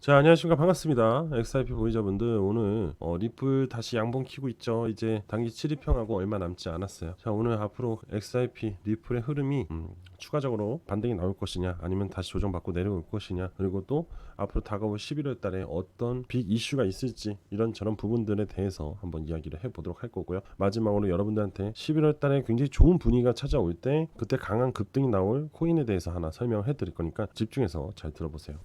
자, 안녕하십니까. 반갑습니다. XRP 보유자분들, 오늘 리플 다시 양봉 키고 있죠. 이제 단기 7일평하고 얼마 남지 않았어요. 자, 오늘 앞으로 XRP 리플의 흐름이 추가적으로 반등이 나올 것이냐, 아니면 다시 조정받고 내려올 것이냐, 그리고 또 앞으로 다가올 11월 달에 어떤 빅 이슈가 있을지, 이런저런 부분들에 대해서 한번 이야기를 해보도록 할 거고요. 마지막으로 여러분들한테 11월 달에 굉장히 좋은 분위기가 찾아올 때 그때 강한 급등이 나올 코인에 대해서 하나 설명을 해드릴 거니까 집중해서 잘 들어보세요.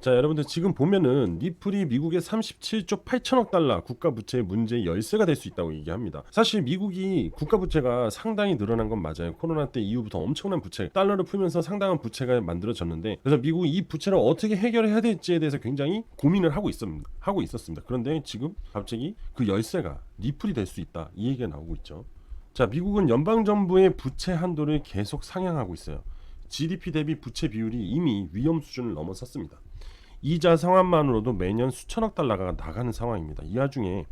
자, 여러분들 지금 보면은 리플이 미국의 37조 8천억 달러 국가 부채의 문제의 열쇠가 될 수 있다고 얘기합니다. 사실 미국이 국가 부채가 상당히 늘어난 건 맞아요. 코로나 때 이후부터 엄청난 부채, 달러를 풀면서 상당한 부채가 만들어졌는데, 그래서 미국이 이 부채를 어떻게 해결해야 될지에 대해서 굉장히 고민을 하고 있었습니다. 그런데 지금 갑자기 그 열쇠가 리플이 될 수 있다, 이 얘기가 나오고 있죠. 자, 미국은 연방 정부의 부채 한도를 계속 상향하고 있어요. GDP 대비 부채 비율이 이미 위험 수준을 넘어섰습니다. 이자 상환만으로도 매년 수천억 달러가 나가는 상황입니다. 이 와중에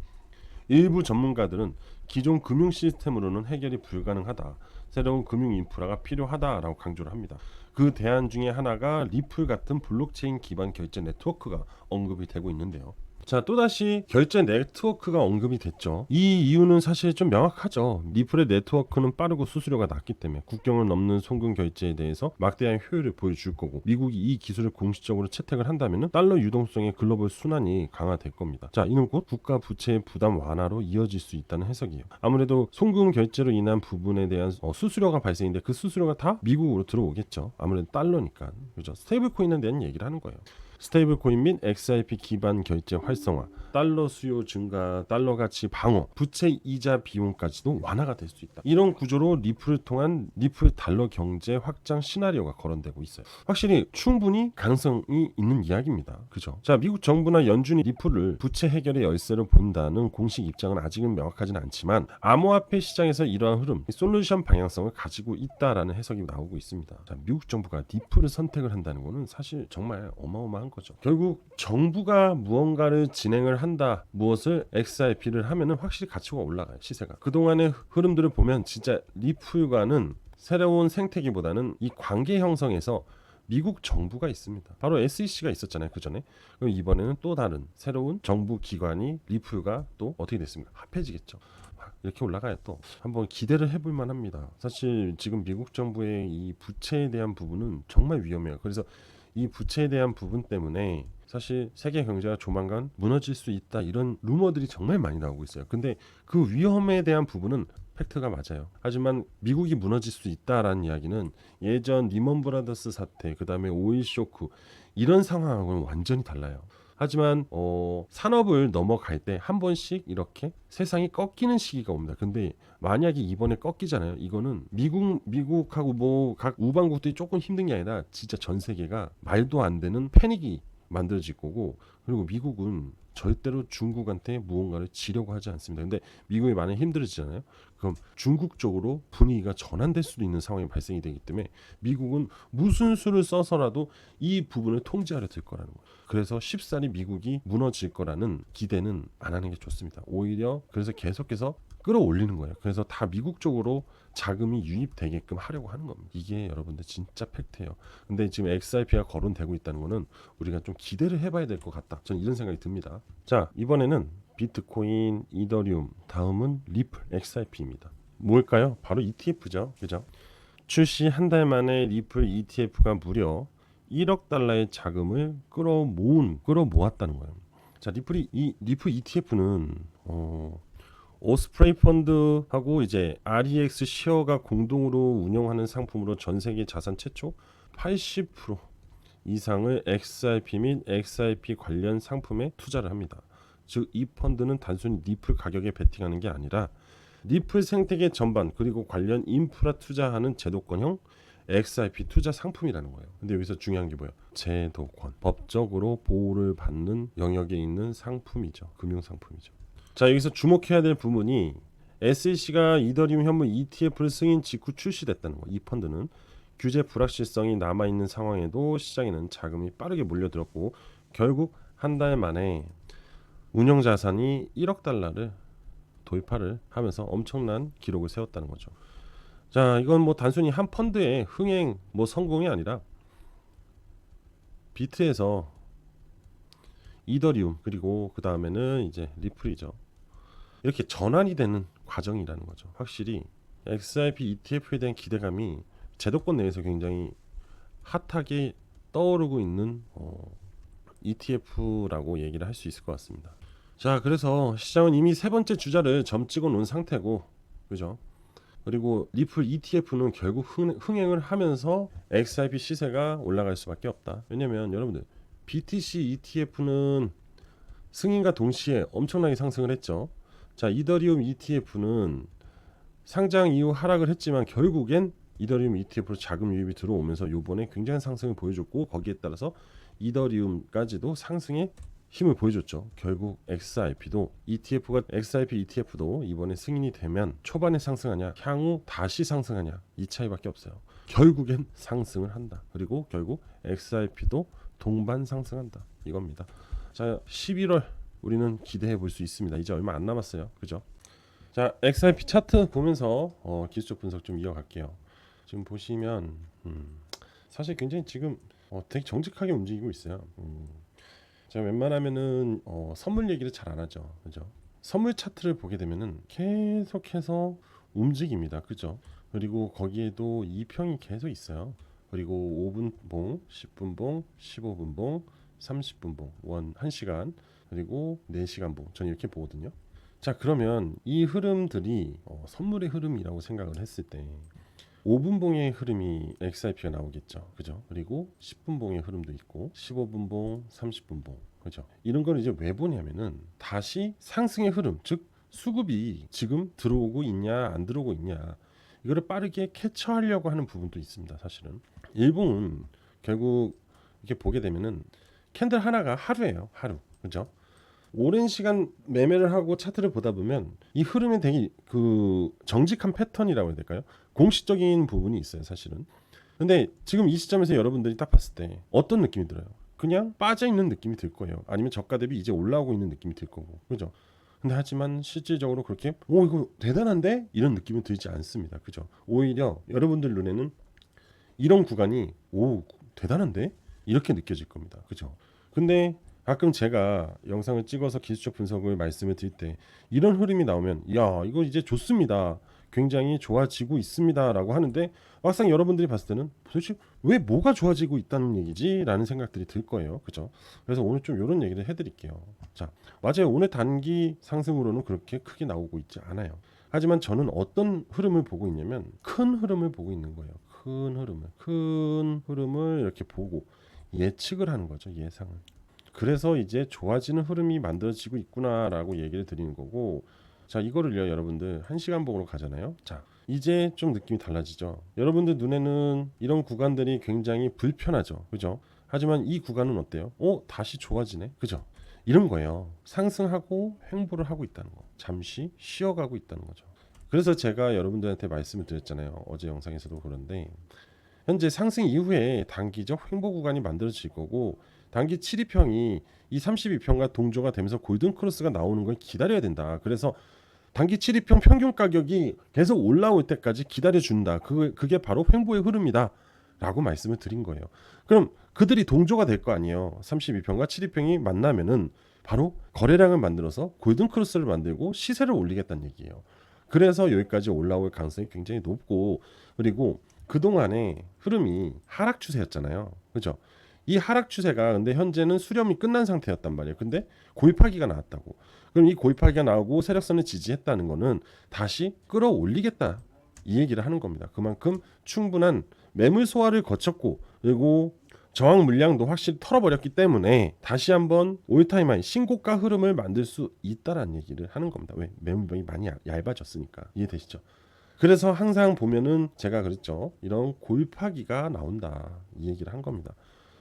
일부 전문가들은 기존 금융 시스템으로는 해결이 불가능하다, 새로운 금융 인프라가 필요하다라고 강조를 합니다. 그 대안 중에 하나가 리플 같은 블록체인 기반 결제 네트워크가 언급이 되고 있는데요. 자, 또다시 결제 네트워크가 언급이 됐죠. 이 이유는 사실 좀 명확하죠. 리플의 네트워크는 빠르고 수수료가 낮기 때문에 국경을 넘는 송금 결제에 대해서 막대한 효율을 보여줄 거고, 미국이 이 기술을 공식적으로 채택을 한다면 달러 유동성의 글로벌 순환이 강화될 겁니다. 자, 이는 곧 국가 부채의 부담 완화로 이어질 수 있다는 해석이에요. 아무래도 송금 결제로 인한 부분에 대한 수수료가 발생인데, 그 수수료가 다 미국으로 들어오겠죠. 아무래도 달러니까. 그죠? 스테이블 코인에 대한 얘기를 하는 거예요. 스테이블 코인 및 XRP 기반 결제 활성화, 달러 수요 증가, 달러 가치 방어, 부채 이자 비용까지도 완화가 될 수 있다. 이런 구조로 리플을 통한 리플 달러 경제 확장 시나리오가 거론되고 있어요. 확실히 충분히 가능성이 있는 이야기입니다. 그죠? 자, 미국 정부나 연준이 리플을 부채 해결의 열쇠로 본다는 공식 입장은 아직은 명확하지는 않지만, 암호화폐 시장에서 이러한 흐름, 솔루션 방향성을 가지고 있다라는 해석이 나오고 있습니다. 자, 미국 정부가 리플을 선택을 한다는 것은 사실 정말 어마어마한 거죠. 결국 정부가 무언가를 진행을 한다, 무엇을 XRP를 하면은 확실히 가치가 올라가요. 시세가. 그동안의 흐름들을 보면 진짜 리플과는 새로운 생태계보다는 이 관계 형성에서 미국 정부가 있습니다. 바로 SEC가 있었잖아요, 그 전에. 그럼 이번에는 또 다른 새로운 정부 기관이 리플과 또 어떻게 됐습니까? 합해지겠죠. 이렇게 올라가야 또 한번 기대를 해볼 만합니다. 사실 지금 미국 정부의 이 부채에 대한 부분은 정말 위험해요. 그래서 이 부채에 대한 부분 때문에 사실 세계 경제가 조만간 무너질 수 있다, 이런 루머들이 정말 많이 나오고 있어요. 근데 그 위험에 대한 부분은 팩트가 맞아요. 하지만 미국이 무너질 수 있다라는 이야기는 예전 리먼 브라더스 사태, 그 다음에 오일 쇼크, 이런 상황하고는 완전히 달라요. 하지만 산업을 넘어갈 때 한 번씩 이렇게 세상이 꺾이는 시기가 옵니다. 근데 만약에 이번에 꺾이잖아요. 이거는 미국하고 뭐 각 우방국들이 조금 힘든 게 아니라 진짜 전 세계가 말도 안 되는 패닉이 만들어질 거고, 그리고 미국은 절대로 중국한테 무언가를 지려고 하지 않습니다. 근데 미국이 만약에 힘들어지잖아요. 그럼 중국 쪽으로 분위기가 전환될 수도 있는 상황이 발생이 되기 때문에 미국은 무슨 수를 써서라도 이 부분을 통제하려 들 거라는 거예요. 그래서 쉽사리 미국이 무너질 거라는 기대는 안 하는 게 좋습니다. 오히려 그래서 계속해서 끌어올리는 거예요. 그래서 다 미국 쪽으로 자금이 유입되게끔 하려고 하는 겁니다. 이게 여러분들 진짜 팩트예요. 근데 지금 XRP가 거론되고 있다는 거는 우리가 좀 기대를 해봐야 될 것 같다, 저는 이런 생각이 듭니다. 자, 이번에는 비트코인, 이더리움, 다음은 리플, XRP입니다. 뭘까요? 바로 ETF죠. 그죠? 출시 한 달 만에 리플 ETF가 무려 1억 달러의 자금을 끌어모았다는 거예요. 자, 리플 ETF는 오스프레이 펀드하고 이제 REX 시어가 공동으로 운영하는 상품으로 전 세계 자산 최초 80% 이상을 XRP 및 XRP 관련 상품에 투자를 합니다. 즉, 이 펀드는 단순히 리플 가격에 베팅하는 게 아니라 리플 생태계 전반, 그리고 관련 인프라 투자하는 제도권형 XRP 투자 상품이라는 거예요. 근데 여기서 중요한 게 뭐예요? 제도권, 법적으로 보호를 받는 영역에 있는 상품이죠. 금융 상품이죠. 자, 여기서 주목해야 될 부분이 SEC가 이더리움 현물 ETF를 승인 직후 출시됐다는 거. 이 펀드는 규제 불확실성이 남아있는 상황에도 시장에는 자금이 빠르게 몰려들었고, 결국 한 달 만에 운영 자산이 1억 달러를 돌파를 하면서 엄청난 기록을 세웠다는 거죠. 자, 이건 뭐 단순히 한 펀드의 흥행 성공이 아니라 비트에서 이더리움, 그리고 그 다음에는 이제 리플이죠. 이렇게 전환이 되는 과정이라는 거죠. 확실히 XRP ETF에 대한 기대감이 제도권 내에서 굉장히 핫하게 떠오르고 있는 ETF라고 얘기를 할 수 있을 것 같습니다. 자, 그래서 시장은 이미 세 번째 주자를 점찍어 놓은 상태고, 그죠? 그리고 리플 ETF는 결국 흥행을 하면서 XRP 시세가 올라갈 수밖에 없다. 왜냐면 여러분들 BTC ETF는 승인과 동시에 엄청나게 상승을 했죠. 자, 이더리움 ETF는 상장 이후 하락을 했지만 결국엔 이더리움 ETF로 자금 유입이 들어오면서 요번에 굉장한 상승을 보여줬고, 거기에 따라서 이더리움까지도 상승의 힘을 보여줬죠. 결국 XRP도 이번에 승인이 되면 초반에 상승하냐 향후 다시 상승하냐 이 차이밖에 없어요. 결국엔 상승을 한다. 그리고 결국 XRP도 동반 상승한다 이겁니다. 자, 11월 우리는 기대해 볼 수 있습니다. 이제 얼마 안 남았어요. 그죠? 자, XRP 차트 보면서 기술적 분석 좀 이어갈게요. 지금 보시면 사실 굉장히 지금 되게 정직하게 움직이고 있어요. 제가 웬만하면은 선물 얘기를 잘 안 하죠. 그죠? 선물 차트를 보게 되면은 계속해서 움직입니다. 그죠? 그리고 거기에도 2평이 계속 있어요. 그리고 5분 봉, 10분 봉, 15분 봉, 30분 봉, 1시간, 그리고 4시간 봉. 저는 이렇게 보거든요. 자, 그러면 이 흐름들이 선물의 흐름이라고 생각을 했을 때 5분 봉의 흐름이 XRP가 나오겠죠. 그죠? 그리고 10분 봉의 흐름도 있고 15분 봉, 30분 봉. 그죠? 이런 걸 이제 왜 보냐면은 다시 상승의 흐름, 즉 수급이 지금 들어오고 있냐 안 들어오고 있냐 이거를 빠르게 캐치하려고 하는 부분도 있습니다. 사실은 일봉은 결국 이렇게 보게 되면은 캔들 하나가 하루예요. 하루. 그죠? 오랜 시간 매매를 하고 차트를 보다 보면 이 흐름이 되게 그 정직한 패턴이라고 해야 될까요? 공식적인 부분이 있어요, 사실은. 근데 지금 이 시점에서 여러분들이 딱 봤을 때 어떤 느낌이 들어요? 그냥 빠져 있는 느낌이 들 거예요. 아니면 저가 대비 이제 올라오고 있는 느낌이 들 거고, 그죠? 근데 하지만 실질적으로 그렇게 이거 대단한데 이런 느낌은 들지 않습니다, 그죠? 오히려 여러분들 눈에는 이런 구간이 대단한데 이렇게 느껴질 겁니다, 그죠? 근데 가끔 제가 영상을 찍어서 기술적 분석을 말씀을 드릴 때 이런 흐름이 나오면 야 이거 이제 좋습니다, 굉장히 좋아지고 있습니다 라고 하는데 막상 여러분들이 봤을 때는 도대체 왜 뭐가 좋아지고 있다는 얘기지? 라는 생각들이 들 거예요. 그죠? 그래서 오늘 좀 이런 얘기를 해드릴게요. 자, 맞아요. 오늘 단기 상승으로는 그렇게 크게 나오고 있지 않아요. 하지만 저는 어떤 흐름을 보고 있냐면 큰 흐름을 보고 있는 거예요. 큰 흐름을 이렇게 보고 예측을 하는 거죠. 예상을. 그래서 이제 좋아지는 흐름이 만들어지고 있구나라고 얘기를 드리는 거고, 자, 이거를요 여러분들 1시간 봉으로 가잖아요. 자, 이제 좀 느낌이 달라지죠. 여러분들 눈에는 이런 구간들이 굉장히 불편하죠. 그죠? 하지만 이 구간은 어때요? 다시 좋아지네. 그죠? 이런 거예요. 상승하고 횡보를 하고 있다는 거. 잠시 쉬어가고 있다는 거죠. 그래서 제가 여러분들한테 말씀을 드렸잖아요. 어제 영상에서도 그런데 현재 상승 이후에 단기적 횡보 구간이 만들어질 거고, 단기 7위평이 이 32평과 동조가 되면서 골든 크로스가 나오는 걸 기다려야 된다. 그래서 단기 7위평 평균 가격이 계속 올라올 때까지 기다려준다. 그게 바로 횡보의 흐름이다 라고 말씀을 드린 거예요. 그럼 그들이 동조가 될 거 아니에요. 32평과 7위평이 만나면은 바로 거래량을 만들어서 골든 크로스를 만들고 시세를 올리겠다는 얘기예요. 그래서 여기까지 올라올 가능성이 굉장히 높고, 그리고 그동안의 흐름이 하락 추세였잖아요. 그죠? 이 하락 추세가 근데 현재는 수렴이 끝난 상태였단 말이에요. 근데 고입하기가 나왔다고. 그럼 이 고입하기가 나오고 세력선을 지지했다는 거는 다시 끌어올리겠다 이 얘기를 하는 겁니다. 그만큼 충분한 매물 소화를 거쳤고, 그리고 저항 물량도 확실히 털어버렸기 때문에 다시 한번 올타임 하이 신고가 흐름을 만들 수 있다라는 얘기를 하는 겁니다. 왜? 매물병이 많이 얇아졌으니까. 이해되시죠? 그래서 항상 보면은 제가 그랬죠. 이런 고입하기가 나온다 이 얘기를 한 겁니다.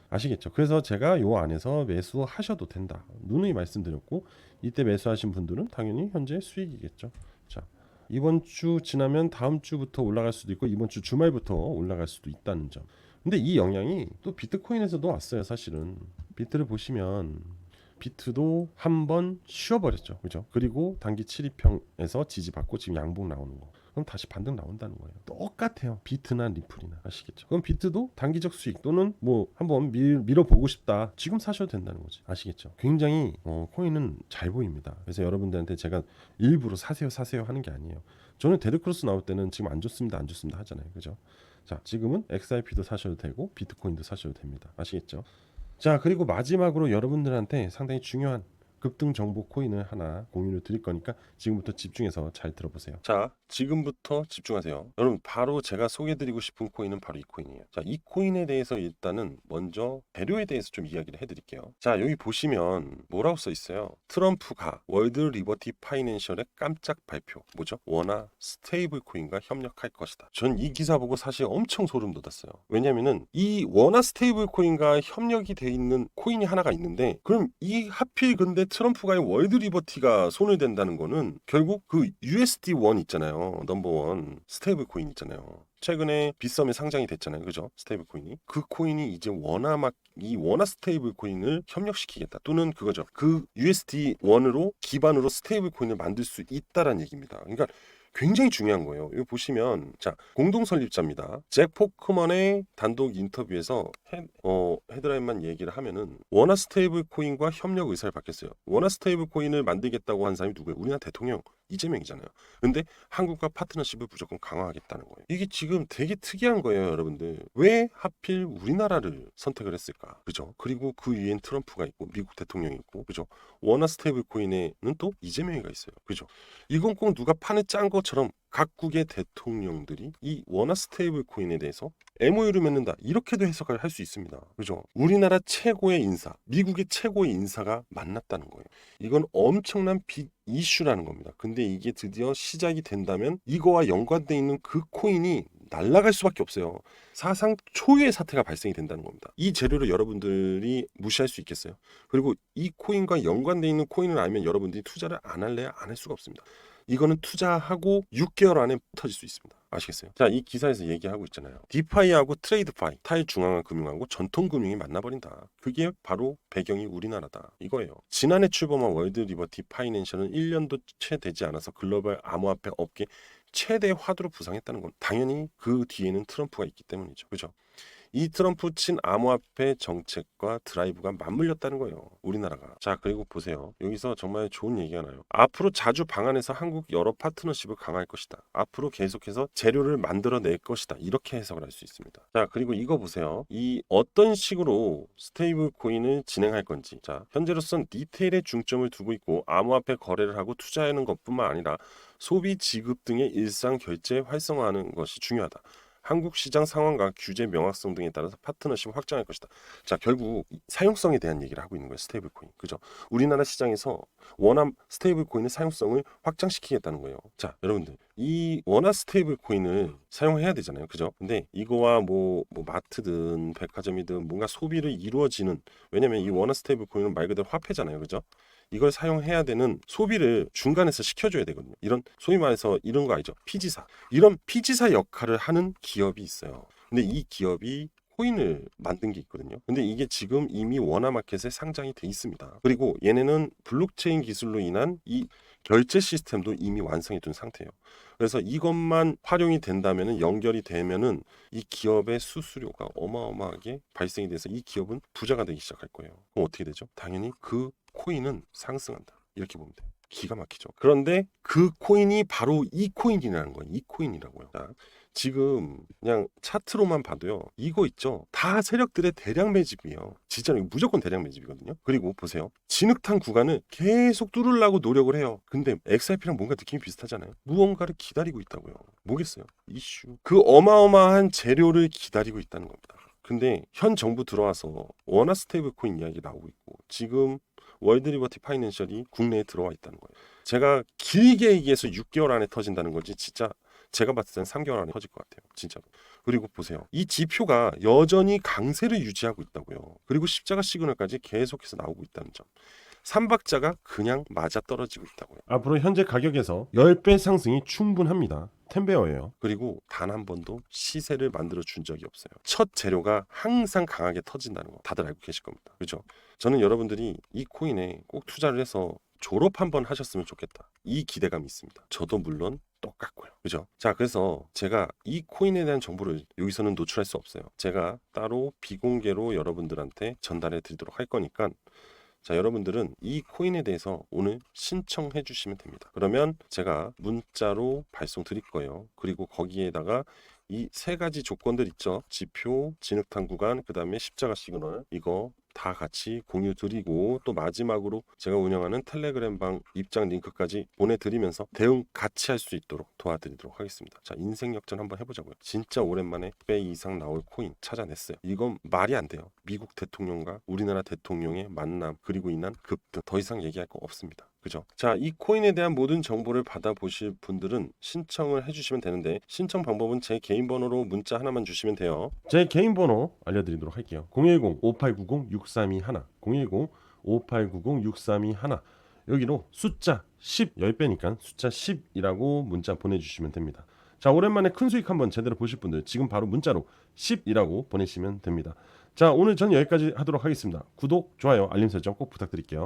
아시겠죠? 그래서 제가 요 안에서 매수하셔도 된다 누누이 말씀드렸고, 이때 매수하신 분들은 당연히 현재 수익이겠죠. 자, 이번 주 지나면 다음 주부터 올라갈 수도 있고 이번 주 주말부터 올라갈 수도 있다는 점. 근데 이 영향이 또 비트코인에서도 왔어요. 사실은 비트를 보시면 비트도 한번 쉬어버렸죠. 그죠? 그리고 단기 7일평에서 지지받고 지금 양봉 나오는 거. 그럼 다시 반등 나온다는 거예요. 똑같아요. 비트나 리플이나. 아시겠죠? 그럼 비트도 단기적 수익 또는 뭐 한번 밀어보고 싶다. 지금 사셔도 된다는 거지. 아시겠죠? 굉장히 코인은 잘 보입니다. 그래서 여러분들한테 제가 일부러 사세요 하는 게 아니에요. 저는 데드크로스 나올 때는 지금 안 좋습니다 하잖아요. 그죠? 자, 지금은 XRP도 사셔도 되고 비트코인도 사셔도 됩니다. 아시겠죠? 자, 그리고 마지막으로 여러분들한테 상당히 중요한 급등 정보 코인을 하나 공유를 드릴 거니까 지금부터 집중해서 잘 들어보세요. 자, 지금부터 집중하세요. 여러분, 바로 제가 소개해드리고 싶은 코인은 바로 이 코인이에요. 자, 이 코인에 대해서 일단은 먼저 재료에 대해서 좀 이야기를 해드릴게요. 자, 여기 보시면 뭐라고 써 있어요? 트럼프가 월드 리버티 파이낸셜의 깜짝 발표, 뭐죠? 원화 스테이블 코인과 협력할 것이다. 전 이 기사 보고 사실 엄청 소름 돋았어요. 왜냐면은 이 원화 스테이블 코인과 협력이 돼 있는 코인이 하나가 있는데, 그럼 이 하필 근데 트럼프가의 월드 리버티가 손을 댄다는 거는 결국 그 USD1 있잖아요. 넘버원 스테이블 코인 있잖아요. 최근에 빗썸에 상장이 됐잖아요. 그죠? 스테이블 코인이. 그 코인이 이제 이 원화 스테이블 코인을 협력시키겠다. 또는 그거죠. 그 USD1으로 기반으로 스테이블 코인을 만들 수 있다라는 얘기입니다. 그러니까 굉장히 중요한 거예요. 이거 보시면 자, 공동 설립자입니다. 잭 포크먼의 단독 인터뷰에서 헤드라인만 얘기를 하면은 원화 스테이블 코인과 협력 의사를 밝혔어요. 원화 스테이블 코인을 만들겠다고 한 사람이 누구예요? 우리나라 대통령 이재명이잖아요. 근데 한국과 파트너십을 무조건 강화하겠다는 거예요. 이게 지금 되게 특이한 거예요, 여러분들. 왜 하필 우리나라를 선택을 했을까? 그죠? 그리고 그 위엔 트럼프가 있고 미국 대통령이 있고, 그죠? 원화 스테이블 코인에는 또 이재명이가 있어요. 그죠? 이건 꼭 누가 판을 짠 것처럼 각국의 대통령들이 이 원화 스테이블 코인에 대해서 MOU를 맺는다. 이렇게도 해석을 할 수 있습니다. 그죠? 우리나라 최고의 인사, 미국의 최고의 인사가 만났다는 거예요. 이건 엄청난 빅 이슈라는 겁니다. 근데 이게 드디어 시작이 된다면 이거와 연관돼 있는 그 코인이 날아갈 수밖에 없어요. 사상 초유의 사태가 발생이 된다는 겁니다. 이 재료를 여러분들이 무시할 수 있겠어요? 그리고 이 코인과 연관돼 있는 코인을 알면 여러분들이 투자를 안 할래야 안 할 수가 없습니다. 이거는 투자하고 6개월 안에 터질 수 있습니다. 아시겠어요? 자, 이 기사에서 얘기하고 있잖아요. 디파이하고 트레이드파이, 탈중앙화 금융하고 전통금융이 만나버린다. 그게 바로 배경이 우리나라다. 이거예요. 지난해 출범한 월드 리버티 파이낸셜은 1년도 채 되지 않아서 글로벌 암호화폐 업계 최대 화두로 부상했다는 건 당연히 그 뒤에는 트럼프가 있기 때문이죠. 그죠? 이 트럼프 친 암호화폐 정책과 드라이브가 맞물렸다는 거예요. 우리나라가. 자, 그리고 보세요. 여기서 정말 좋은 얘기가 나요. 앞으로 자주 방한해서 한국 여러 파트너십을 강화할 것이다. 앞으로 계속해서 재료를 만들어낼 것이다. 이렇게 해석을 할 수 있습니다. 자, 그리고 이거 보세요. 이 어떤 식으로 스테이블 코인을 진행할 건지. 자, 현재로선 디테일에 중점을 두고 있고 암호화폐 거래를 하고 투자하는 것뿐만 아니라 소비 지급 등의 일상 결제 활성화하는 것이 중요하다. 한국 시장 상황과 규제 명확성 등에 따라서 파트너십 확장할 것이다. 자, 결국 사용성에 대한 얘기를 하고 있는 거예요. 스테이블 코인. 그죠? 우리나라 시장에서 원화 스테이블 코인의 사용성을 확장시키겠다는 거예요. 자, 여러분들. 이 원화 스테이블 코인을 사용해야 되잖아요. 그죠? 근데 이거와 뭐 마트든 백화점이든 뭔가 소비를 이루어지는, 왜냐면 이 원화 스테이블 코인은 말 그대로 화폐잖아요. 그죠? 이걸 사용해야 되는 소비를 중간에서 시켜줘야 되거든요. 이런 소위 말해서 이런 거 알죠? 피지사. 이런 피지사 역할을 하는 기업이 있어요. 근데 이 기업이 코인을 만든 게 있거든요. 근데 이게 지금 이미 원화마켓에 상장이 돼 있습니다. 그리고 얘네는 블록체인 기술로 인한 이 결제 시스템도 이미 완성해 둔 상태예요. 그래서 이것만 활용이 된다면은, 연결이 되면은 이 기업의 수수료가 어마어마하게 발생이 돼서 이 기업은 부자가 되기 시작할 거예요. 그럼 어떻게 되죠? 당연히 그 코인은 상승한다. 이렇게 보면 돼요. 기가 막히죠. 그런데 그 코인이 바로 이 코인이라는 거예요. 이 코인이라고요. 자, 지금 그냥 차트로만 봐도요. 이거 있죠. 다 세력들의 대량 매집이에요. 진짜 무조건 대량 매집이거든요. 그리고 보세요. 진흙탕 구간을 계속 뚫으려고 노력을 해요. 근데 XRP랑 뭔가 느낌이 비슷하잖아요. 무언가를 기다리고 있다고요. 뭐겠어요? 이슈. 그 어마어마한 재료를 기다리고 있다는 겁니다. 근데 현 정부 들어와서 원화 스테이블 코인 이야기 나오고 있고, 지금 월드 리버티 파이낸셜이 국내에 들어와 있다는 거예요. 제가 길게 얘기해서 6개월 안에 터진다는 거지, 진짜 제가 봤을 땐 3개월 안에 터질 것 같아요. 진짜로. 그리고 보세요. 이 지표가 여전히 강세를 유지하고 있다고요. 그리고 십자가 시그널까지 계속해서 나오고 있다는 점. 삼박자가 그냥 맞아떨어지고 있다고요. 앞으로 현재 가격에서 10배 상승이 충분합니다. 텐베어예요. 그리고 단 한 번도 시세를 만들어 준 적이 없어요. 첫 재료가 항상 강하게 터진다는 거 다들 알고 계실 겁니다. 그렇죠? 저는 여러분들이 이 코인에 꼭 투자를 해서 졸업 한번 하셨으면 좋겠다. 이 기대감이 있습니다. 저도 물론 똑같고요. 그죠? 자, 그래서 제가 이 코인에 대한 정보를 여기서는 노출할 수 없어요. 제가 따로 비공개로 여러분들한테 전달해 드리도록 할 거니까 자, 여러분들은 이 코인에 대해서 오늘 신청해 주시면 됩니다. 그러면 제가 문자로 발송 드릴 거예요. 그리고 거기에다가 이 세 가지 조건들 있죠. 지표, 진흙탕 구간, 그 다음에 십자가 시그널 이거 다 같이 공유 드리고 또 마지막으로 제가 운영하는 텔레그램 방 입장 링크까지 보내드리면서 대응 같이 할 수 있도록 도와드리도록 하겠습니다. 자, 인생 역전 한번 해보자고요. 진짜 오랜만에 배 이상 나올 코인 찾아냈어요. 이건 말이 안 돼요. 미국 대통령과 우리나라 대통령의 만남 그리고 인한 급등 더 이상 얘기할 거 없습니다. 그죠? 자, 이 코인에 대한 모든 정보를 받아보실 분들은 신청을 해주시면 되는데 신청 방법은 제 개인 번호로 문자 하나만 주시면 돼요. 제 개인 번호 알려드리도록 할게요. 010-5890-6321 010-5890-6321 여기로 숫자 10 10배니까 숫자 10이라고 문자 보내주시면 됩니다. 자, 오랜만에 큰 수익 한번 제대로 보실 분들 지금 바로 문자로 10이라고 보내시면 됩니다. 자, 오늘 전 여기까지 하도록 하겠습니다. 구독, 좋아요, 알림 설정 꼭 부탁드릴게요.